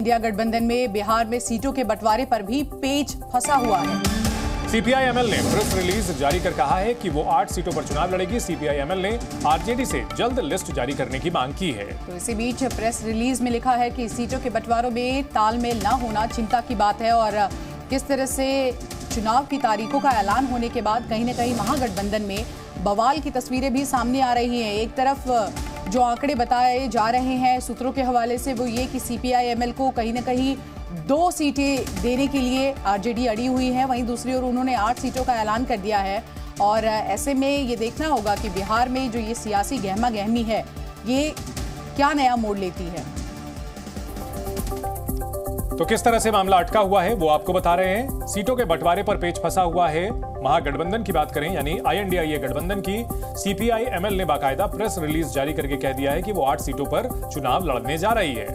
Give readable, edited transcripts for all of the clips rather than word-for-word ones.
India गठबंधन में बिहार में सीटों के बंटवारे पर भी पेच फंसा हुआ है। सीपीआई-एमएल ने प्रेस रिलीज जारी कर कहा है कि वो 8 सीटों पर चुनाव लड़ेगी। सीपीआई-एमएल ने आरजेडी से जल्द लिस्ट जारी करने की मांग की है। तो इसी बीच प्रेस रिलीज में लिखा है कि सीटों के बंटवारों में तालमेल न होना चिंता की बात है और किस तरह से चुनाव की तारीखों का ऐलान होने के बाद कहीं न कहीं महागठबंधन में बवाल की तस्वीरें भी सामने आ रही हैं। एक तरफ जो आंकड़े बताए जा रहे हैं सूत्रों के हवाले से वो ये कि सीपीआई-एमएल को कहीं न कहीं 2 सीटें देने के लिए आरजेडी अड़ी हुई है, वहीं दूसरी ओर उन्होंने 8 सीटों का ऐलान कर दिया है। और ऐसे में ये देखना होगा कि बिहार में जो ये सियासी गहमा गहमी है ये क्या नया मोड़ लेती है। तो किस तरह से मामला अटका हुआ है वो आपको बता रहे हैं। सीटों के बंटवारे पर पेच फंसा हुआ है। महागठबंधन की बात करें यानी आईएनडीआईए गठबंधन की, सीपीआई-एमएल ने बाकायदा प्रेस रिलीज जारी करके कह दिया है कि वो 8 सीटों पर चुनाव लड़ने जा रही है।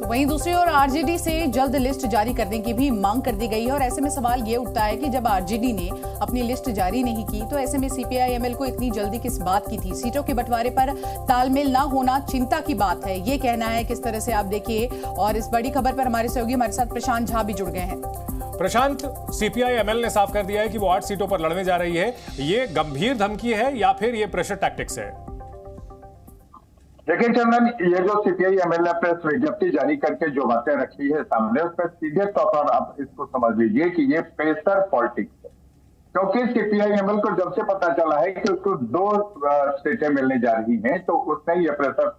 वहीं दूसरी ओर आरजेडी से जल्द लिस्ट जारी करने की भी मांग कर दी गई है और ऐसे में सवाल ये उठता है कि जब आरजेडी ने अपनी लिस्ट जारी नहीं की तो ऐसे में सीपीआई-एमएल को इतनी जल्दी किस बात की थी। सीटों के बंटवारे पर तालमेल ना होना चिंता की बात है, ये कहना है। किस तरह से आप देखिए। और इस बड़ी खबर पर हमारे सहयोगी हमारे साथ प्रशांत झा भी जुड़ गए हैं। प्रशांत, सीपीआई-एमएल ने साफ कर दिया है कि वो 8 सीटों पर लड़ने जा रही है। ये गंभीर धमकी है या फिर ये प्रेशर टैक्टिक्स है? देखिए चंदन, ये जो सीपीआई-एमएल ने प्रेस विज्ञप्ति जारी करके जो बातें रखी है सामने, उस पर सीधे तौर पर आप इसको समझ लीजिए कि ये प्रेशर पॉलिटिक्स है। क्योंकि सीपीआई-एमएल को जब से पता चला है कि उसको 2 सीटें मिलने जा रही हैं तो उसने ये प्रेशर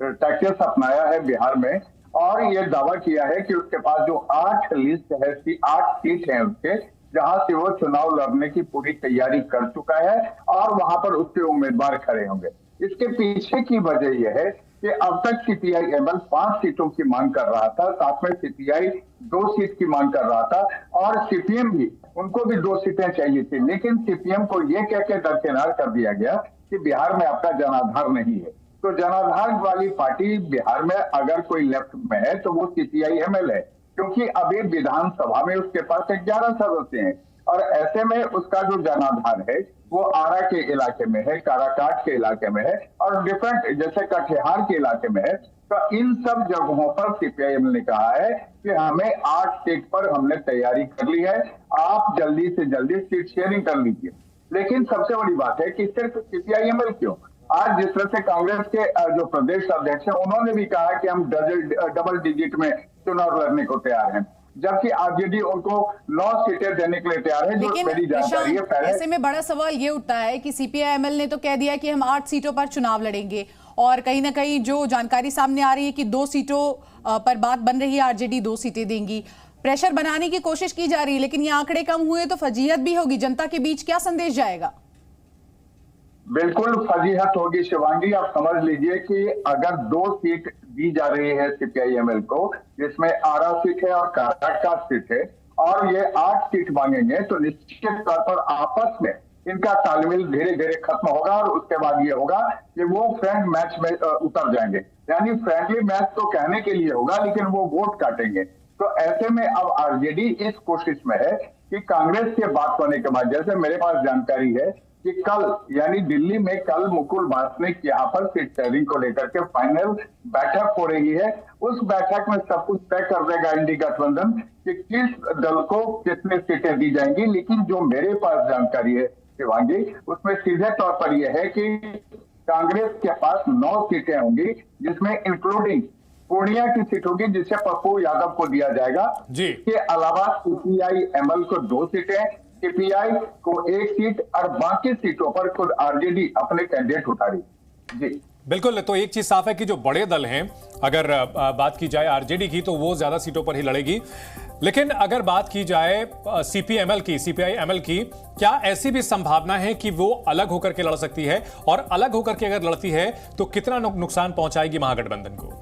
टैक्टिक्स अपनाया है बिहार में और ये दावा किया है कि उसके पास जो 8 लिस्ट है, 8 सीट है उसके, जहां से वो चुनाव लड़ने की पूरी तैयारी कर चुका है और वहां पर उसके उम्मीदवार खड़े होंगे। इसके पीछे की वजह यह है कि अब तक सीपीआई-एमएल 5 सीटों की मांग कर रहा था, साथ में सीपीआई 2 सीट की मांग कर रहा था और सीपीएम भी, उनको भी 2 सीटें चाहिए थी। लेकिन सीपीएम को यह कह के दरकिनार कर दिया गया कि बिहार में आपका जनाधार नहीं है। तो जनाधार वाली पार्टी बिहार में अगर कोई लेफ्ट में है तो वो सीपीआई-एमएल है, क्योंकि अभी विधानसभा में उसके पास 11 सदस्य हैं और ऐसे में उसका जो जनाधार है वो आरा के इलाके में है, काराकाट के इलाके में है और डिफरेंट जैसे कटिहार के इलाके में है। तो इन सब जगहों पर सीपीआई-एमएल ने कहा है कि हमें 8 सीट पर हमने तैयारी कर ली है, आप जल्दी से जल्दी सीट शेयरिंग कर लीजिए। लेकिन सबसे बड़ी बात है कि सिर्फ सीपीआई-एमएल क्यों, आज जिस तरह से कांग्रेस के जो प्रदेश अध्यक्ष हैं उन्होंने भी कहा कि हम डबल डिजिट में चुनाव लड़ने को तैयार हैं, जबकि आरजेडी उनको 9 सीटें देने के लिए तैयार है, जो मेरी जानकारी है। पहले ऐसे में बड़ा सवाल ये उठता है कि सीपीआई-एमएल ने तो कह दिया कि हम 8 सीटों पर चुनाव लड़ेंगे और कहीं ना कहीं जो जानकारी सामने आ रही है कि 2 सीटों पर बात बन रही है, आरजेडी 2 सीटें देंगी, प्रेशर बनाने की कोशिश की जा रही है। लेकिन ये आंकड़े कम हुए तो फजीहत भी होगी, जनता के बीच क्या संदेश जाएगा? बिल्कुल फजीहत होगी शिवांगी। आप समझ लीजिए कि अगर 2 सीट दी जा रही है सीपीआई-एमएल को, जिसमें आरा सीट है और काराकाट सीट है, और ये 8 सीट मांगेंगे तो निश्चित तौर पर आपस में इनका तालमेल धीरे धीरे खत्म होगा और उसके बाद ये होगा कि वो फ्रेंड मैच में उतर जाएंगे। यानी फ्रेंडली मैच तो कहने के लिए होगा लेकिन वो वोट काटेंगे। तो ऐसे में अब आरजेडी इस कोशिश में है कि कांग्रेस के बात होने के बाद, जैसे मेरे पास जानकारी है कि कल यानी दिल्ली में कल मुकुल वासनिक यहाँ पर सीट शेयरिंग को लेकर के फाइनल बैठक हो रही है। उस बैठक में सब कुछ तय कर देगा इंडी गठबंधन कि किस दल को कितनी सीटें दी जाएंगी। लेकिन जो मेरे पास जानकारी है शिवांगी, उसमें सीधे तौर पर यह है कि कांग्रेस के पास 9 सीटें होंगी, जिसमें इंक्लूडिंग पूर्णिया की सीट होगी जिसे पप्पू यादव को दिया जाएगा। इसके अलावा सीपीआई-एमएल को 2 सीटें, सीपीआई को 1 सीट और बाकी सीटों पर खुद आरजेडी अपने कैंडिडेट उठा रही। जी बिल्कुल। तो एक चीज साफ है कि जो बड़े दल हैं, अगर बात की जाए आरजेडी की, तो वो ज्यादा सीटों पर ही लड़ेगी। लेकिन अगर बात की जाए सीपीआई-एमएल की, क्या ऐसी भी संभावना है कि वो अलग होकर के लड़ सकती है? और अलग होकर के अगर लड़ती है तो कितना नुकसान पहुंचाएगी महागठबंधन को?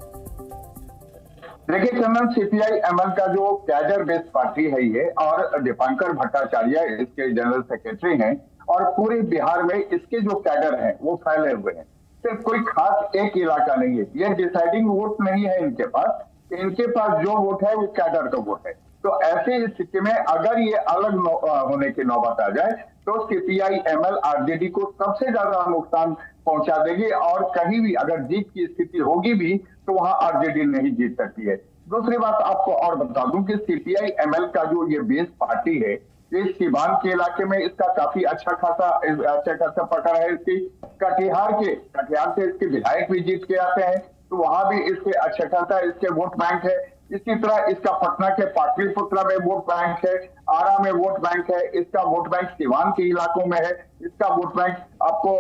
देखिए चंदन, सीपीआई-एमएल का जो कैडर बेस्ड पार्टी है ये, और दीपांकर भट्टाचार्य इसके जनरल सेक्रेटरी हैं, और पूरे बिहार में इसके जो कैडर हैं वो फैले हुए हैं। सिर्फ कोई खास एक इलाका नहीं है, ये डिसाइडिंग वोट नहीं है इनके पास जो वोट है वो कैडर का वोट है। तो ऐसे स्थिति में अगर ये अलग होने की नौबत आ जाए तो सीपीआई-एमएल आरजेडी को सबसे ज्यादा नुकसान पहुंचा देगी और कहीं भी अगर जीत की स्थिति होगी भी तो वहां आरजेडी नहीं जीत सकती है। दूसरी बात आपको और बता दूं कि सीपीआई एमएल का जो ये बेस पार्टी है, इस सीवान के इलाके में इसका काफी अच्छा खासा पकड़ है। इसकी कटिहार से इसके विधायक भी जीत के आते हैं, तो वहां भी इसके अच्छा खासा इसके वोट बैंक है। इसी तरह इसका पटना के पाटलिपुत्रा में वोट बैंक है, आरा में वोट बैंक है, इसका वोट बैंक सीवान के इलाकों में है, इसका वोट बैंक आपको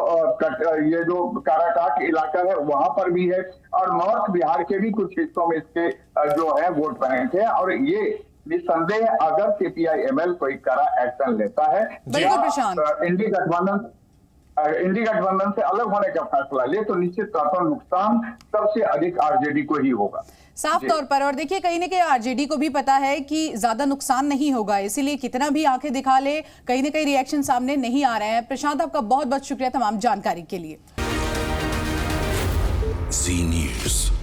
ये जो काराकाट इलाका है वहां पर भी है, और नॉर्थ बिहार के भी कुछ हिस्सों में इसके जो है वोट बैंक है। और ये निस्संदेह अगर सीपीआई एमएल कोई कड़ा एक्शन लेता है, इंडी गठबंधन से अलग होने का फैसला ले, तो निश्चित तौर पर नुकसान सबसे अधिक आरजेडी को ही होगा, साफ तौर पर। और देखिए कहीं ना कहीं आरजेडी को भी पता है कि ज्यादा नुकसान नहीं होगा, इसीलिए कितना भी आंखें दिखा ले कहीं ना कहीं रिएक्शन सामने नहीं आ रहे हैं। प्रशांत, आपका बहुत बहुत शुक्रिया तमाम जानकारी के लिए। जी न्यूज़।